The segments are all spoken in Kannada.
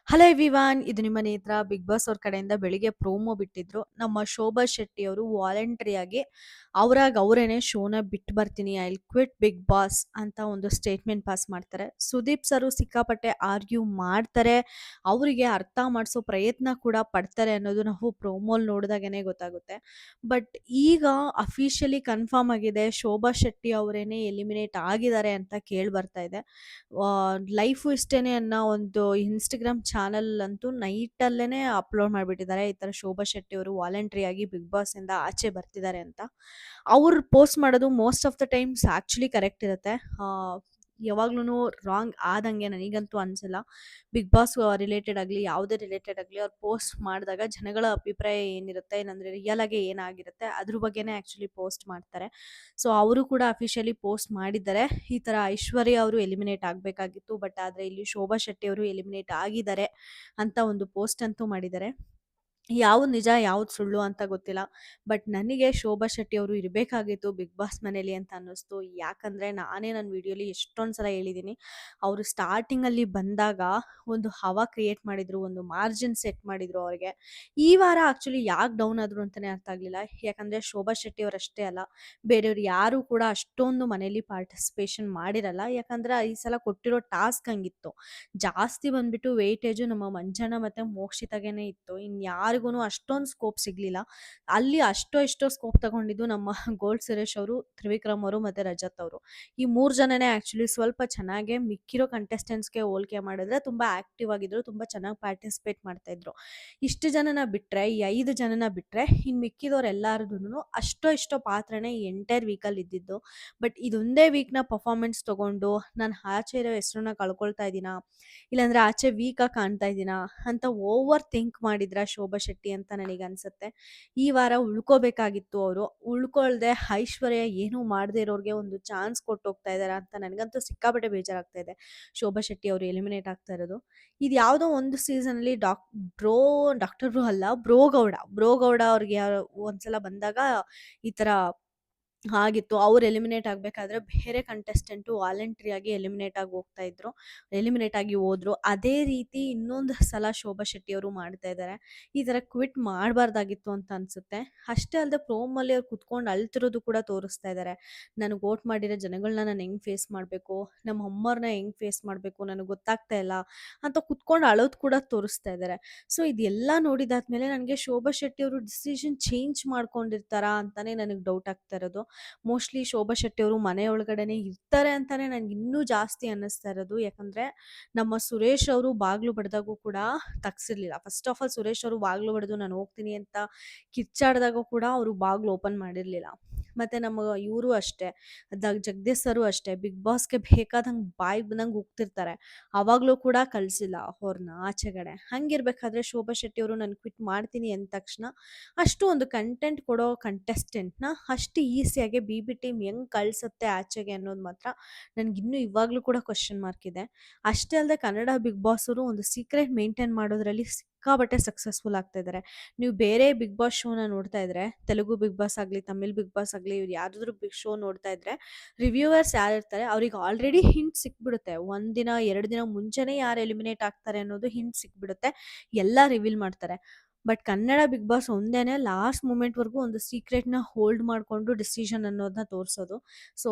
ಹಲೋ ಎವ್ರಿವಾನ್, ಇದು ನಿಮ್ಮ ನೇತ್ರ. ಬಿಗ್ ಬಾಸ್ ಅವ್ರ ಕಡೆಯಿಂದ ಬೆಳಿಗ್ಗೆ ಪ್ರೋಮೋ ಬಿಟ್ಟಿದ್ರು. ನಮ್ಮ ಶೋಭಾ ಶೆಟ್ಟಿ ಅವರು ವಾಲಂಟರಿ ಆಗಿ ಅವ್ರಾಗ ಅವರೇನೆ ಶೋನ ಬಿಟ್ಟು ಬರ್ತೀನಿ, I will quit Bigg Boss ಅಂತ ಒಂದು ಸ್ಟೇಟ್ಮೆಂಟ್ ಪಾಸ್ ಮಾಡ್ತಾರೆ. ಸುದೀಪ್ ಸರು ಸಿಕ್ಕಾಪಟ್ಟೆ ಆರ್ಗ್ಯೂ ಮಾಡ್ತಾರೆ, ಅವರಿಗೆ ಅರ್ಥ ಮಾಡಿಸೋ ಪ್ರಯತ್ನ ಕೂಡ ಪಡ್ತಾರೆ ಅನ್ನೋದು ನಾವು ಪ್ರೋಮೋಲ್ ನೋಡಿದಾಗನೇ ಗೊತ್ತಾಗುತ್ತೆ. ಬಟ್ ಈಗ ಅಫಿಷಿಯಲಿ ಕನ್ಫರ್ಮ್ ಆಗಿದೆ, ಶೋಭಾ ಶೆಟ್ಟಿ ಅವರೇನೆ ಎಲಿಮಿನೇಟ್ ಆಗಿದ್ದಾರೆ ಅಂತ ಕೇಳಿ ಬರ್ತಾ ಇದೆ. ಲೈಫು ಇಷ್ಟೇನೆ ಅನ್ನೋ ಒಂದು ಇನ್ಸ್ಟಾಗ್ರಾಮ್ ಚಾನಲ್ ಅಂತೂ ನೈಟಲ್ಲೇನೆ ಅಪ್ಲೋಡ್ ಮಾಡಿಬಿಟ್ಟಿದ್ದಾರೆ, ಈ ಥರ ಶೋಭಾ ಶೆಟ್ಟಿ ಅವರು ವಾಲಂಟ್ರಿ ಆಗಿ ಬಿಗ್ ಬಾಸ್ ಇಂದ ಆಚೆ ಬರ್ತಿದ್ದಾರೆ ಅಂತ. ಅವ್ರು ಪೋಸ್ಟ್ ಮಾಡೋದು most of the times actually correct ಇರುತ್ತೆ. ಯಾವಾಗ್ಲೂ ರಾಂಗ್ ಆದಂಗೆ ನನಗಂತೂ ಅನಿಸಲ್ಲ. ಬಿಗ್ ಬಾಸ್ ರಿಲೇಟೆಡ್ ಆಗಲಿ, ಯಾವುದೇ ರಿಲೇಟೆಡ್ ಆಗಲಿ, ಅವ್ರು ಪೋಸ್ಟ್ ಮಾಡಿದಾಗ ಜನಗಳ ಅಭಿಪ್ರಾಯ ಏನಿರುತ್ತೆ, ಏನಂದರೆ ರಿಯಲ್ ಆಗಿ ಏನಾಗಿರುತ್ತೆ ಅದ್ರ ಬಗ್ಗೆನೇ ಆ್ಯಕ್ಚುಲಿ ಪೋಸ್ಟ್ ಮಾಡ್ತಾರೆ. ಸೊ ಅವರು ಕೂಡ ಅಫಿಷಿಯಲಿ ಪೋಸ್ಟ್ ಮಾಡಿದ್ದಾರೆ, ಈ ಥರ ಐಶ್ವರ್ಯ ಅವರು ಎಲಿಮಿನೇಟ್ ಆಗಬೇಕಾಗಿತ್ತು, ಬಟ್ ಆದರೆ ಇಲ್ಲಿ ಶೋಭಾ ಶೆಟ್ಟಿ ಅವರು ಎಲಿಮಿನೇಟ್ ಆಗಿದ್ದಾರೆ ಅಂತ ಒಂದು ಪೋಸ್ಟ್ ಅಂತೂ ಮಾಡಿದ್ದಾರೆ. ಯಾವ್ದು ನಿಜ ಯಾವ್ದು ಸುಳ್ಳು ಅಂತ ಗೊತ್ತಿಲ್ಲ. ಬಟ್ ನನಗೆ ಶೋಭಾ ಶೆಟ್ಟಿ ಅವರು ಇರಬೇಕಾಗಿತ್ತು ಬಿಗ್ ಬಾಸ್ ಮನೇಲಿ ಅಂತ ಅನ್ನಿಸ್ತು. ಯಾಕಂದರೆ ನಾನೇ ನನ್ನ ವಿಡಿಯೋಲಿ ಎಷ್ಟೊಂದು ಸಲ ಹೇಳಿದ್ದೀನಿ, ಅವರು ಸ್ಟಾರ್ಟಿಂಗಲ್ಲಿ ಬಂದಾಗ ಒಂದು ಹವಾ ಕ್ರಿಯೇಟ್ ಮಾಡಿದರು, ಒಂದು ಮಾರ್ಜಿನ್ ಸೆಟ್ ಮಾಡಿದರು ಅವ್ರಿಗೆ. ಈ ವಾರ ಆ್ಯಕ್ಚುಲಿ ಯಾಕೆ ಡೌನ್ ಆದರು ಅಂತಲೇ ಅರ್ಥ ಆಗಲಿಲ್ಲ. ಯಾಕಂದರೆ ಶೋಭಾ ಶೆಟ್ಟಿ ಅವರಷ್ಟೇ ಅಲ್ಲ, ಬೇರೆಯವ್ರು ಯಾರೂ ಕೂಡ ಅಷ್ಟೊಂದು ಮನೇಲಿ ಪಾರ್ಟಿಸಿಪೇಷನ್ ಮಾಡಿರಲ್ಲ. ಯಾಕಂದರೆ ಈ ಸಲ ಕೊಟ್ಟಿರೋ ಟಾಸ್ಕ್ ಹಂಗಿತ್ತು. ಜಾಸ್ತಿ ಬಂದ್ಬಿಟ್ಟು ವೆಯ್ಟೇಜು ನಮ್ಮ ಮಂಜಣ್ಣ ಮತ್ತು ಮೋಕ್ಷಿತಗೇನೆ ಇತ್ತು. ಇನ್ಯಾರಿಗೂ ಅಷ್ಟೊಂದು ಸ್ಕೋಪ್ ಸಿಗಲಿಲ್ಲ. ಅಲ್ಲಿ ಅಷ್ಟೋ ಇಷ್ಟೋ ಸ್ಕೋಪ್ ತಗೊಂಡಿದ್ದು ನಮ್ಮ ಗೋಲ್ಡ್ ಸುರೇಶ್ ಅವರು, ತ್ರಿವಿಕ್ರಮ್ ಅವರು ಮತ್ತು ರಜತ್ ಅವರು. ಈ 3 ಜನನೇ ಆ್ಯಕ್ಚುಲಿ ಸ್ವಲ್ಪ ಚೆನ್ನಾಗೇ ಮಿಕ್ಕಿರೋ ಕಂಟೆಸ್ಟೆಂಟ್ಸ್ಗೆ ಹೋಲಿಕೆ ಮಾಡಿದ್ರೆ ತುಂಬ ಆ್ಯಕ್ಟಿವ್ ಆಗಿದ್ರು, ತುಂಬ ಚೆನ್ನಾಗಿ ಪಾರ್ಟಿಸಿಪೇಟ್ ಮಾಡ್ತಾಯಿದ್ರು. ಇಷ್ಟು ಜನನ ಬಿಟ್ಟರೆ, ಈ 5 ಜನನ ಬಿಟ್ಟರೆ ಇನ್ನು ಮಿಕ್ಕಿದವ್ರು ಎಲ್ಲರದೂ ಅಷ್ಟೋ ಇಷ್ಟೋ ಪಾತ್ರನೇ ಈ ಎಂಟೈರ್ ವೀಕಲ್ಲಿ ಇದ್ದಿದ್ದು. ಬಟ್ ಇದೊಂದೇ ವೀಕ್ನ ಪರ್ಫಾರ್ಮೆನ್ಸ್ ತೊಗೊಂಡು ನಾನು ಆಚೆ ಇರೋ ಹೆಸರನ್ನ ಕಳ್ಕೊಳ್ತಾ ಇದ್ದೀನಾ, ಇಲ್ಲಾಂದರೆ ಆಚೆ ವೀಕಾಗಿ ಕಾಣ್ತಾ ಇದ್ದೀನಾ ಅಂತ ಓವರ್ ಥಿಂಕ್ ಮಾಡಿದ್ರ ಶೋಭಾ ಶೆಟ್ಟಿ ಅಂತ ನನಗನ್ಸುತ್ತೆ. ಈ ವಾರ ಉಳ್ಕೋಬೇಕಾಗಿತ್ತು ಅವರು, ಉಳ್ಕೊಳ್ದೆ ಐಶ್ವರ್ಯ ಏನೂ ಮಾಡದೇ ಇರೋರಿಗೆ ಒಂದು ಚಾನ್ಸ್ ಕೊಟ್ಟು ಹೋಗ್ತಾ ಇದ್ದಾರೆ ಅಂತ ನನಗಂತೂ ಸಿಕ್ಕಾಪಟ್ಟೆ ಬೇಜಾರಾಗ್ತಾ ಇದೆ, ಶೋಭಾ ಶೆಟ್ಟಿ ಅವರು ಎಲಿಮಿನೇಟ್ ಆಗ್ತಾ ಇರೋದು. ಇದು ಯಾವುದೋ ಒಂದು ಸೀಸನಲ್ಲಿ ಡಾಕ್ಟರ್ ಬ್ರೋ ಅಲ್ಲ, ಬ್ರೋಗೌಡ ಅವ್ರಿಗೆ ಒಂದ್ಸಲ ಬಂದಾಗ ಈ ಥರ ಆಗಿತ್ತು. ಅವ್ರು ಎಲಿಮಿನೇಟ್ ಆಗಬೇಕಾದ್ರೆ ಬೇರೆ ಕಂಟೆಸ್ಟೆಂಟು ವಾಲಂಟ್ರಿಯಾಗಿ ಎಲಿಮಿನೇಟ್ ಆಗಿ ಹೋದ್ರು. ಅದೇ ರೀತಿ ಇನ್ನೊಂದು ಸಲ ಶೋಭಾ ಶೆಟ್ಟಿ ಅವರು ಮಾಡ್ತಾ ಇದ್ದಾರೆ. ಈ ಥರ ಕ್ವಿಟ್ ಮಾಡಬಾರ್ದಾಗಿತ್ತು ಅಂತ ಅನಿಸುತ್ತೆ. ಅಷ್ಟೇ ಅಲ್ಲದೆ ಪ್ರೋಮಲ್ಲಿ ಅವ್ರು ಕುತ್ಕೊಂಡು ಅಳ್ತಿರೋದು ಕೂಡ ತೋರಿಸ್ತಾ ಇದ್ದಾರೆ. ನನಗೆ ವೋಟ್ ಮಾಡಿರೋ ಜನಗಳನ್ನ ನಾನು ಹೆಂಗೆ ಫೇಸ್ ಮಾಡಬೇಕು, ನಮ್ಮ ಅಮ್ಮವ್ರನ್ನ ಹೆಂಗೆ ಫೇಸ್ ಮಾಡಬೇಕು ನನಗೆ ಗೊತ್ತಾಗ್ತಾ ಇಲ್ಲ ಅಂತ ಕುತ್ಕೊಂಡು ಅಳೋದು ಕೂಡ ತೋರಿಸ್ತಾ ಇದ್ದಾರೆ. ಸೊ ಇದೆಲ್ಲ ನೋಡಿದಾದ್ಮೇಲೆ ನನಗೆ ಶೋಭಾ ಶೆಟ್ಟಿ ಅವರು ಡಿಸಿಷನ್ ಚೇಂಜ್ ಮಾಡ್ಕೊಂಡಿರ್ತಾರಾ ಅಂತಲೇ ನನಗೆ ಡೌಟ್ ಆಗ್ತಾ ಇರೋದು. ಮೋಸ್ಟ್ಲಿ ಶೋಭಾ ಶೆಟ್ಟಿ ಅವರು ಮನೆ ಒಳಗಡೆನೆ ಇರ್ತಾರೆ ಅಂತಾನೆ ನನಗೆ ಇನ್ನೂ ಜಾಸ್ತಿ ಅನ್ನಿಸ್ತಾ ಇರೋದು. ಯಾಕಂದರೆ ನಮ್ಮ ಸುರೇಶ್ ಅವರು ಬಾಗಿಲು ಬಡಿದಾಗೂ ಕೂಡ ತಗ್ಸಿರ್ಲಿಲ್ಲ. ಫಸ್ಟ್ ಆಫ್ ಆಲ್ ಸುರೇಶ್ ಅವರು ಬಾಗಿಲು ಬಡಿದು ನಾನು ಹೋಗ್ತೀನಿ ಅಂತ ಕಿಚ್ಚಾಡಿದಾಗೂ ಕೂಡ ಅವರು ಬಾಗಿಲು ಓಪನ್ ಮಾಡಿರಲಿಲ್ಲ. ಮತ್ತು ನಮ್ಮ ಇವರು ಅಷ್ಟೇ, ಜಗದೀಶ್ ಸರು ಅಷ್ಟೇ, ಬಿಗ್ ಬಾಸ್ಗೆ ಬೇಕಾದಂಗೆ ಬಾಯಿಗೆ ಬಂದಂಗೆ ಹೋಗ್ತಿರ್ತಾರೆ, ಆವಾಗಲೂ ಕೂಡ ಕಳಿಸಿಲ್ಲ ಅವ್ರನ್ನ ಆಚೆಗಡೆ. ಹಂಗಿರ್ಬೇಕಾದ್ರೆ ಶೋಭಾ ಶೆಟ್ಟಿ ಅವರು ನಾನು ಕ್ವಿಟ್ ಮಾಡ್ತೀನಿ ಅಂದ ತಕ್ಷಣ ಅಷ್ಟು ಒಂದು ಕಂಟೆಂಟ್ ಕೊಡೋ ಕಂಟೆಸ್ಟೆಂಟ್ನ ಅಷ್ಟು ಈಸಿಯಾಗಿ ಬಿ ಟೀಮ್ ಹೆಂಗೆ ಕಳಿಸುತ್ತೆ ಆಚೆಗೆ ಅನ್ನೋದು ಮಾತ್ರ ನನಗಿನ್ನೂ ಇವಾಗಲೂ ಕೂಡ ಕ್ವಶನ್ ಮಾರ್ಕ್ ಇದೆ. ಅಷ್ಟೇ ಅಲ್ಲದೆ ಕನ್ನಡ ಬಿಗ್ ಬಾಸ್ ಅವರು ಒಂದು ಸೀಕ್ರೆಟ್ ಮೇಂಟೈನ್ ಮಾಡೋದ್ರಲ್ಲಿ ಸಿಕ್ಕಾಪಟ್ಟೆ ಸಕ್ಸಸ್ಫುಲ್ ಆಗ್ತಾ ಇದ್ದಾರೆ. ನೀವು ಬೇರೆ ಬಿಗ್ ಬಾಸ್ ಶೋನ ನೋಡ್ತಾ ಇದ್ರೆ, ತೆಲುಗು ಬಿಗ್ ಬಾಸ್ ಆಗಲಿ, ತಮಿಳ್ ಬಿಗ್ ಬಾಸ್ ಆಗಲಿ, ಇವ್ರು ಯಾವುದಾದ್ರೂ ಬಿಗ್ ಶೋ ನೋಡ್ತಾ ಇದ್ರೆ ರಿವ್ಯೂವರ್ಸ್ ಯಾರಿರ್ತಾರೆ ಅವ್ರಿಗೆ ಆಲ್ರೆಡಿ ಹಿಂಟ್ ಸಿಕ್ಬಿಡುತ್ತೆ. ಒಂದಿನ 2 ದಿನ ಮುಂಚೆನೇ ಯಾರು ಎಲಿಮಿನೇಟ್ ಆಗ್ತಾರೆ ಅನ್ನೋದು ಹಿಂಟ್ ಸಿಕ್ಬಿಡುತ್ತೆ, ಎಲ್ಲ ರಿವೀಲ್ ಮಾಡ್ತಾರೆ. ಬಟ್ ಕನ್ನಡ ಬಿಗ್ ಬಾಸ್ ಒಂದೇನೆ ಲಾಸ್ಟ್ ಮೂಮೆಂಟ್ವರೆಗೂ ಒಂದು ಸೀಕ್ರೆಟ್ನ ಹೋಲ್ಡ್ ಮಾಡಿಕೊಂಡು ಡಿಸಿಷನ್ ಅನ್ನೋದನ್ನ ತೋರಿಸೋದು. ಸೊ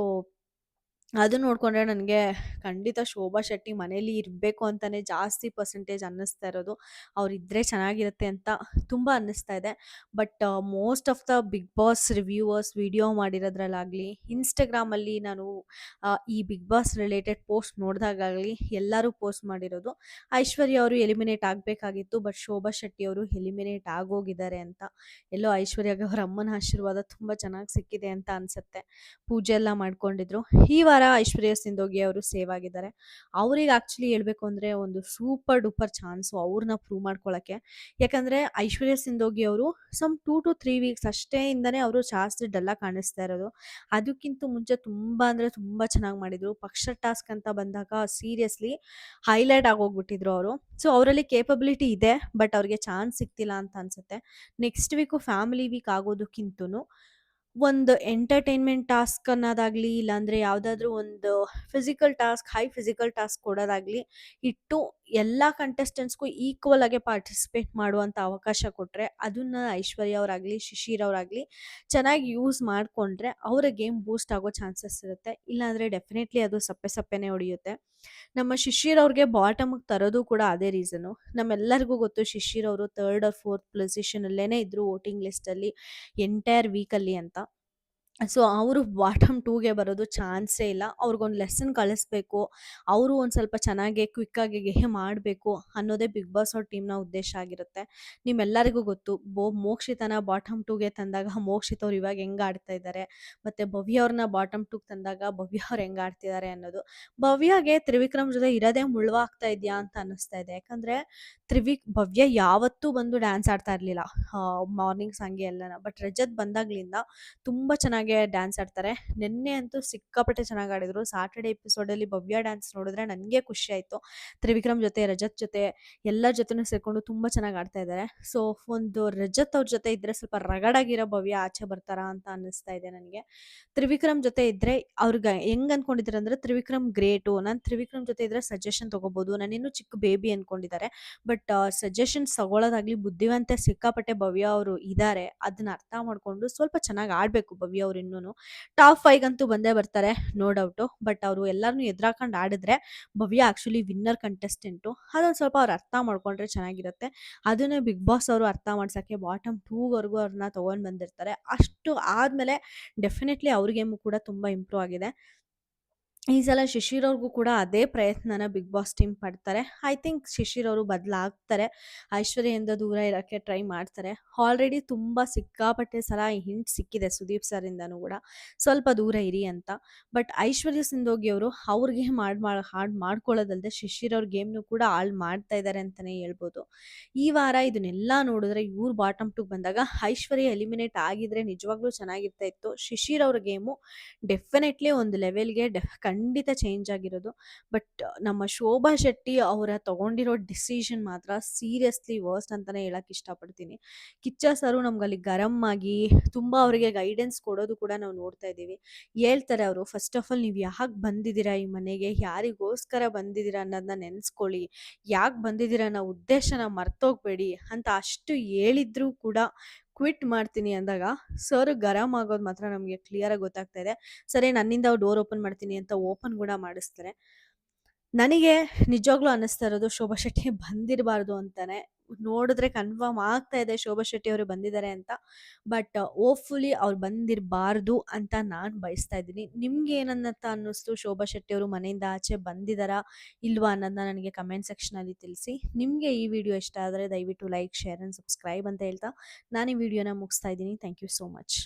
ಅದು ನೋಡಿಕೊಂಡ್ರೆ ನನಗೆ ಖಂಡಿತ ಶೋಭಾ ಶೆಟ್ಟಿ ಮನೇಲಿ ಇರಬೇಕು ಅಂತಲೇ ಜಾಸ್ತಿ ಪರ್ಸೆಂಟೇಜ್ ಅನ್ನಿಸ್ತಾ ಇರೋದು. ಅವರಿದ್ದರೆ ಚೆನ್ನಾಗಿರುತ್ತೆ ಅಂತ ತುಂಬ ಅನ್ನಿಸ್ತಾ ಇದೆ. But most of the Bigg Boss reviewers video ಮಾಡಿರೋದ್ರಲ್ಲಾಗಲಿ, ಇನ್ಸ್ಟಾಗ್ರಾಮಲ್ಲಿ ನಾನು ಈ ಬಿಗ್ ಬಾಸ್ ರಿಲೇಟೆಡ್ ಪೋಸ್ಟ್ ನೋಡಿದಾಗಲಿ ಎಲ್ಲರೂ ಪೋಸ್ಟ್ ಮಾಡಿರೋದು ಐಶ್ವರ್ಯ ಅವರು ಎಲಿಮಿನೇಟ್ ಆಗಬೇಕಾಗಿತ್ತು, ಬಟ್ ಶೋಭಾ ಶೆಟ್ಟಿ ಅವರು ಎಲಿಮಿನೇಟ್ ಆಗೋಗಿದ್ದಾರೆ ಅಂತ. ಎಲ್ಲೋ ಐಶ್ವರ್ಯಗೆ ಅವರ ಅಮ್ಮನ ಆಶೀರ್ವಾದ ತುಂಬ ಚೆನ್ನಾಗಿ ಸಿಕ್ಕಿದೆ ಅಂತ ಅನಿಸುತ್ತೆ. ಪೂಜೆ ಎಲ್ಲ ಮಾಡ್ಕೊಂಡಿದ್ರು. ಈ ವಾರ ಐಶ್ವರ್ಯ ಸಿಂಧೋಗಿ ಅವರು ಸೇವ್ ಆಗಿದ್ದಾರೆ. ಅವ್ರಿಗೆ ಆ್ಯಕ್ಚುಲಿ ಹೇಳ್ಬೇಕು ಅಂದರೆ ಒಂದು ಸೂಪರ್ ಡೂಪರ್ ಚಾನ್ಸು ಅವ್ರನ್ನ ಪ್ರೂವ್ ಮಾಡ್ಕೊಳ್ಳೋಕ್ಕೆ. ಯಾಕಂದರೆ ಐಶ್ವರ್ಯ ಸಿಂಧೋಗಿ ಅವರು ಸಮ್ 2 to 3 ವೀಕ್ಸ್ ಅಷ್ಟೇ ಇಂದನೇ ಅವರು ಜಾಸ್ತಿ ಡಲ್ಲಾಗಿ ಕಾಣಿಸ್ತಾ ಇರೋದು. ಅದಕ್ಕಿಂತ ಮುಂಚೆ ತುಂಬ ಅಂದರೆ ತುಂಬ ಚೆನ್ನಾಗಿ ಮಾಡಿದರು. ಪಕ್ಷ ಟಾಸ್ಕ್ ಅಂತ ಬಂದಾಗ ಸೀರಿಯಸ್ಲಿ ಹೈಲೈಟ್ ಆಗೋಗ್ಬಿಟ್ಟಿದ್ರು ಅವರು. ಸೊ ಅವರಲ್ಲಿ ಕೇಪಬಿಲಿಟಿ ಇದೆ, ಬಟ್ ಅವ್ರಿಗೆ ಚಾನ್ಸ್ ಸಿಗ್ತಿಲ್ಲ ಅಂತ ಅನಿಸುತ್ತೆ. ನೆಕ್ಸ್ಟ್ ವೀಕು ಫ್ಯಾಮಿಲಿ ವೀಕ್ ಆಗೋದಕ್ಕಿಂತನೂ ಒಂದು ಎಂಟರ್ಟೈನ್ಮೆಂಟ್ ಟಾಸ್ಕ್ ಅನ್ನೋದಾಗಲಿ, ಇಲ್ಲಾಂದರೆ ಯಾವುದಾದ್ರೂ ಒಂದು physical task, high physical task ಕೊಡೋದಾಗಲಿ ಇಟ್ಟು ಎಲ್ಲ ಕಂಟೆಸ್ಟೆಂಟ್ಸ್‌ಗೂ ಈಕ್ವಲ್ ಆಗಿ ಪಾರ್ಟಿಸಿಪೇಟ್ ಮಾಡುವಂಥ ಅವಕಾಶ ಕೊಟ್ರೆ, ಅದನ್ನ ಐಶ್ವರ್ಯ ಅವರಾಗ್ಲಿ, ಶಿಶಿರ್ ಅವರಾಗ್ಲಿ ಚೆನ್ನಾಗಿ ಯೂಸ್ ಮಾಡ್ಕೊಂಡ್ರೆ ಅವರ ಗೇಮ್ ಬೂಸ್ಟ್ ಆಗೋ ಚಾನ್ಸಸ್ ಇರುತ್ತೆ. ಇಲ್ಲಾಂದ್ರೆ ಡೆಫಿನೆಟ್ಲಿ ಅದು ಸಪ್ಪೆ ಸಪ್ಪೆನೇ ಹೊಡೆಯುತ್ತೆ. ನಮ್ಮ ಶಿಶಿರ್ ಅವ್ರಿಗೆ ಬಾಟಮ್‌ಗೆ ತರೋದು ಕೂಡ ಅದೇ ರೀಸನು. ನಮ್ಮೆಲ್ಲರಿಗೂ ಗೊತ್ತು ಶಿಶಿರ್ ಅವರು 3 ಆರ್ 4th ಪೊಸಿಷನ್ ಅಲ್ಲೇನೇ ಇದ್ರು ವೋಟಿಂಗ್ ಲಿಸ್ಟಲ್ಲಿ ಎಂಟೈರ್ ವೀಕಲ್ಲಿ ಅಂತ. ಸೊ ಅವರು ಬಾಟಮ್ 2ಗೆ ಬರೋದು ಚಾನ್ಸೇ ಇಲ್ಲ. ಅವ್ರಿಗೊಂದು ಲೆಸನ್ ಕಳಿಸ್ಬೇಕು. ಅವರು ಒಂದು ಸ್ವಲ್ಪ ಚೆನ್ನಾಗಿ ಕ್ವಿಕ್ಕಾಗಿ ಗೇಮ್ ಆಡಬೇಕು ಅನ್ನೋದೇ ಬಿಗ್ ಬಾಸ್ ಅವ್ರ ಟೀಮ್‌ನ ಉದ್ದೇಶ ಆಗಿರುತ್ತೆ. ನಿಮ್ಮೆಲ್ಲರಿಗೂ ಗೊತ್ತು ಮೋಕ್ಷಿತನ ಬಾಟಮ್ 2ಗೆ ತಂದಾಗ ಮೋಕ್ಷಿತ್ ಅವ್ರು ಇವಾಗ ಹೆಂಗ್ ಆಡ್ತಾ ಇದ್ದಾರೆ, ಮತ್ತೆ ಭವ್ಯ ಅವ್ರನ್ನ ಬಾಟಮ್ 2ಗೆ ತಂದಾಗ ಭವ್ಯ ಅವ್ರು ಹೆಂಗ್ ಆಡ್ತಿದ್ದಾರೆ ಅನ್ನೋದು. ಭವ್ಯಗೆ ತ್ರಿವಿಕ್ರಮ್ ಜೊತೆ ಇರೋದೇ ಮುಳ್ವಾಗ್ತಾ ಇದೆಯಾ ಅಂತ ಅನ್ನಿಸ್ತಾ ಇದೆ. ಯಾಕಂದ್ರೆ ಭವ್ಯ ಯಾವತ್ತೂ ಬಂದು ಡ್ಯಾನ್ಸ್ ಆಡ್ತಾ ಇರ್ಲಿಲ್ಲ. ಮಾರ್ನಿಂಗ್ ಸಾಂಗ್ಗೆ ಎಲ್ಲನ. ಬಟ್ ರಜತ್ ಬಂದಾಗ್ಲಿಂದ ತುಂಬಾ ಚೆನ್ನಾಗಿ ಡ್ಯಾನ್ಸ್ ಆಡ್ತಾರೆ. ನಿನ್ನೆ ಅಂತೂ ಸಿಕ್ಕಾಪಟ್ಟೆ ಚೆನ್ನಾಗಿ ಆಡಿದ್ರು. ಸಾಟರ್‌ಡೇ ಎಪಿಸೋಡಲ್ಲಿ ಭವ್ಯ ಡ್ಯಾನ್ಸ್ ನೋಡಿದ್ರೆ ನನಗೆ ಖುಷಿ ಆಯ್ತು. ತ್ರಿವಿಕ್ರಮ್ ಜೊತೆ, ರಜತ್ ಜೊತೆ ಎಲ್ಲರ ಜೊತೆನೂ ಸೇರ್ಕೊಂಡು ತುಂಬಾ ಚೆನ್ನಾಗಿ ಆಡ್ತಾ ಇದ್ದಾರೆ. ಸೊ ಒಂದು ರಜತ್ ಅವ್ರ ಜೊತೆ ಇದ್ರೆ ಸ್ವಲ್ಪ ರಗಡಾಗಿರೋ ಭವ್ಯ ಆಚೆ ಬರ್ತಾರಾ ಅಂತ ಅನ್ನಿಸ್ತಾ ಇದೆ ನನಗೆ. ತ್ರಿವಿಕ್ರಮ್ ಜೊತೆ ಇದ್ರೆ ಅವ್ರಿಗೆ ಹೆಂಗ್ ಅನ್ಕೊಂಡಿದ್ದಾರೆ ಅಂದ್ರೆ ತ್ರಿವಿಕ್ರಮ್ ಗ್ರೇಟು. ನಾನು ತ್ರಿವಿಕ್ರಮ್ ಜೊತೆ ಇದ್ರೆ ಸಜೆಷನ್ ತಗೋಬಹುದು. ನಾನಿನ್ನೂ ಚಿಕ್ಕ ಬೇಬಿ ಅನ್ಕೊಂಡಿದ್ದಾರೆ. ಬಟ್ ಸಜೆಷನ್ಸ್ ತಗೊಳ್ಳೋದಾಗ್ಲಿ ಬುದ್ಧಿವಂತೆ ಸಿಕ್ಕಾಪಟ್ಟೆ ಭವ್ಯ ಅವರು ಇದ್ದಾರೆ. ಅದನ್ನ ಅರ್ಥ ಮಾಡ್ಕೊಂಡು ಸ್ವಲ್ಪ ಚೆನ್ನಾಗಿ ಆಡ್ಬೇಕು ಭವ್ಯ ಅವ್ರು ಇನ್ನೂನು. ಟಾಪ್ 5 ಅಂತೂ ಬಂದೇ ಬರ್ತಾರೆ ನೋ ಡೌಟು. ಬಟ್ ಅವರು ಎಲ್ಲಾರನ್ನೂ ಎದುರಾಕೊಂಡು ಆಡಿದ್ರೆ ಭವ್ಯ ಆಕ್ಚುಲಿ ವಿನ್ನರ್ ಕಂಟೆಸ್ಟೆಂಟು. ಅದೊಂದು ಸ್ವಲ್ಪ ಅವ್ರು ಅರ್ಥ ಮಾಡ್ಕೊಂಡ್ರೆ ಚೆನ್ನಾಗಿರುತ್ತೆ. ಅದನ್ನೇ ಬಿಗ್ ಬಾಸ್ ಅವರು ಅರ್ಥ ಮಾಡ್ಸಕ್ಕೆ ಬಾಟಮ್ 2 ವರೆಗೂ ಅವ್ರನ್ನ ತಗೊಂಡ್ ಬಂದಿರ್ತಾರೆ. ಅಷ್ಟು ಆದ್ಮೇಲೆ ಡೆಫಿನೆಟ್ಲಿ ಅವ್ರ ಗೇಮು ಕೂಡ ತುಂಬಾ ಇಂಪ್ರೂವ್ ಆಗಿದೆ. ಈ ಸಲ ಶಿಶಿರ್ ಅವ್ರಿಗೂ ಕೂಡ ಅದೇ ಪ್ರಯತ್ನನ ಬಿಗ್ ಬಾಸ್ ಟೀಮ್ ಪಡ್ತಾರೆ. ಐ ಥಿಂಕ್ ಶಿಶಿರ್ ಅವರು ಬದಲಾಗ್ತಾರೆ. ಐಶ್ವರ್ಯದಿಂದ ದೂರ ಇರೋಕ್ಕೆ ಟ್ರೈ ಮಾಡ್ತಾರೆ. ಆಲ್ರೆಡಿ ತುಂಬ ಸಿಕ್ಕಾಪಟ್ಟೆ ಸಲ ಹಿಂಟ್ ಸಿಕ್ಕಿದೆ ಸುದೀಪ್ ಸರ್ ಇಂದನೂ ಕೂಡ ಸ್ವಲ್ಪ ದೂರ ಇರಿ ಅಂತ. ಬಟ್ ಐಶ್ವರ್ಯ ಸಿಂಧೋಗಿ ಅವರು ಅವ್ರಿಗೆ ಹಾಳು ಮಾಡ್ಕೊಳ್ಳೋದಲ್ಲದೆ ಶಿಶಿರ್ ಅವ್ರ ಗೇಮ್ನು ಕೂಡ ಹಾಳು ಮಾಡ್ತಾ ಇದ್ದಾರೆ ಅಂತಲೇ ಹೇಳ್ಬೋದು. ಈ ವಾರ ಇದನ್ನೆಲ್ಲ ನೋಡಿದ್ರೆ ಇವ್ರು ಬಾಟಮ್ 2 ಬಂದಾಗ ಐಶ್ವರ್ಯ ಎಲಿಮಿನೇಟ್ ಆಗಿದ್ರೆ ನಿಜವಾಗ್ಲೂ ಚೆನ್ನಾಗಿರ್ತಾ ಇತ್ತು. ಶಿಶಿರ್ ಅವ್ರ ಗೇಮು ಡೆಫಿನೆಟ್ಲಿ ಒಂದು ಲೆವೆಲ್‌ಗೆ ಖಂಡಿತ ಚೇಂಜ್ ಆಗಿರೋದು. ಬಟ್ ನಮ್ಮ ಶೋಭಾ ಶೆಟ್ಟಿ ಅವರ ತಗೊಂಡಿರೋ ಡಿಸಿಷನ್ ಮಾತ್ರ ಸೀರಿಯಸ್ಲಿ ವರ್ಸ್ಟ್ ಅಂತಾನೆ ಹೇಳಕ್ ಇಷ್ಟಪಡ್ತೀನಿ. ಕಿಚ್ಚ ಸರು ನಮ್ಗಲ್ಲಿ ಗರಂ ಆಗಿ ತುಂಬಾ ಅವರಿಗೆ ಗೈಡೆನ್ಸ್ ಕೊಡೋದು ಕೂಡ ನಾವು ನೋಡ್ತಾ ಇದ್ದೀವಿ. ಹೇಳ್ತಾರೆ ಅವರು, ಫಸ್ಟ್ ಆಫ್ ಆಲ್ ನೀವು ಯಾಕೆ ಬಂದಿದ್ದೀರಾ ಈ ಮನೆಗೆ, ಯಾರಿಗೋಸ್ಕರ ಬಂದಿದ್ದೀರಾ ಅನ್ನೋದನ್ನ ನೆನೆಸ್ಕೊಳ್ಳಿ, ಯಾಕೆ ಬಂದಿದ್ದೀರಾ ಅನ್ನೋ ಉದ್ದೇಶನ ಮರ್ತೋಗ್ಬೇಡಿ ಅಂತ ಅಷ್ಟು ಹೇಳಿದ್ರು ಕೂಡ ಕ್ವಿಟ್ ಮಾಡ್ತೀನಿ ಅಂದಾಗ ಸರ್ ಗರಂ ಆಗೋದು ಮಾತ್ರ ನಮಗೆ ಕ್ಲಿಯರ್ ಆಗಿ ಗೊತ್ತಾಗ್ತಾ ಇದೆ. ಸರಿ ನನ್ನಿಂದ ಅವ್ರು ಡೋರ್ ಓಪನ್ ಮಾಡ್ತೀನಿ ಅಂತ ಓಪನ್ ಕೂಡ ಮಾಡಿಸ್ತಾರೆ. ನನಗೆ ನಿಜವಾಗ್ಲೂ ಅನ್ನಿಸ್ತಾ ಇರೋದು ಶೋಭಾ ಶೆಟ್ಟಿ ಬಂದಿರಬಾರ್ದು ಅಂತಾನೆ. ನೋಡಿದ್ರೆ ಕನ್ಫರ್ಮ್ ಆಗ್ತಾ ಇದೆ ಶೋಭಾ ಶೆಟ್ಟಿ ಅವರು ಬಂದಿದ್ದಾರೆ ಅಂತ. ಬಟ್ ಹೋಪ್‌ಫುಲಿ ಅವ್ರು ಬಂದಿರಬಾರ್ದು ಅಂತ ನಾನು ಬಯಸ್ತಾ ಇದ್ದೀನಿ. ನಿಮ್ಗೆ ಏನನ್ನತ್ತ ಅನ್ನಿಸ್ತು? ಶೋಭಾ ಶೆಟ್ಟಿ ಅವರು ಮನೆಯಿಂದ ಆಚೆ ಬಂದಿದ್ದಾರಾ ಇಲ್ವಾ ಅನ್ನೋದನ್ನ ನನಗೆ ಕಮೆಂಟ್ ಸೆಕ್ಷನಲ್ಲಿ ತಿಳಿಸಿ. ನಿಮಗೆ ಈ ವಿಡಿಯೋ ಇಷ್ಟ ಆದರೆ ದಯವಿಟ್ಟು ಲೈಕ್, ಶೇರ್ ಆ್ಯಂಡ್ ಸಬ್ಸ್ಕ್ರೈಬ್ ಅಂತ ಹೇಳ್ತಾ ನಾನು ಈ ವಿಡಿಯೋನ ಮುಗಿಸ್ತಾ ಇದ್ದೀನಿ. Thank you so much.